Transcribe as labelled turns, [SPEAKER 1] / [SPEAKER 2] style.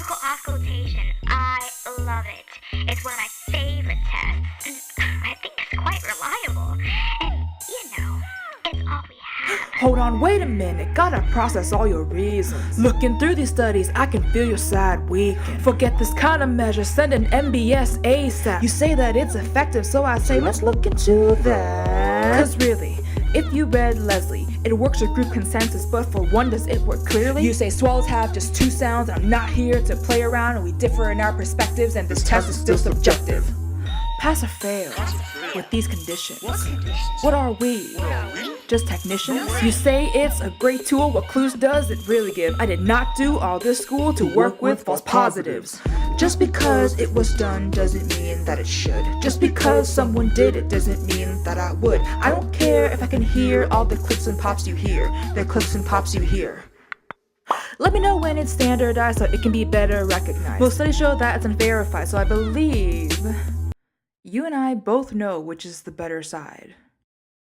[SPEAKER 1] Cervical Auscultation. I love it. It's one of my favorite tests. I think it's quite reliable. And, it's all we have.
[SPEAKER 2] Hold on, wait a minute, gotta process all your reasons. Looking through these studies, I can feel your side weaken. Forget this kind of measure, send an MBS ASAP. You say that it's effective, so I say let's look into that. Cause really, if you read Leslie, it works with group consensus, but for one, does it work clearly? You say swallows have just two sounds, and I'm not here to play around, and we differ in our perspectives, and this test is still subjective. Pass or fail with these conditions. What are we? Just technicians? You say it's a great tool, what clues does it really give? I did not do all this school to work with false positives. Just because it was done doesn't mean that it should. Just because someone did it doesn't mean that I would. I don't care if I can hear all the clicks and pops you hear. The clicks and pops you hear. Let me know when it's standardized so it can be better recognized. Most studies show that it's unverified, so I believe you and I both know which is the better side.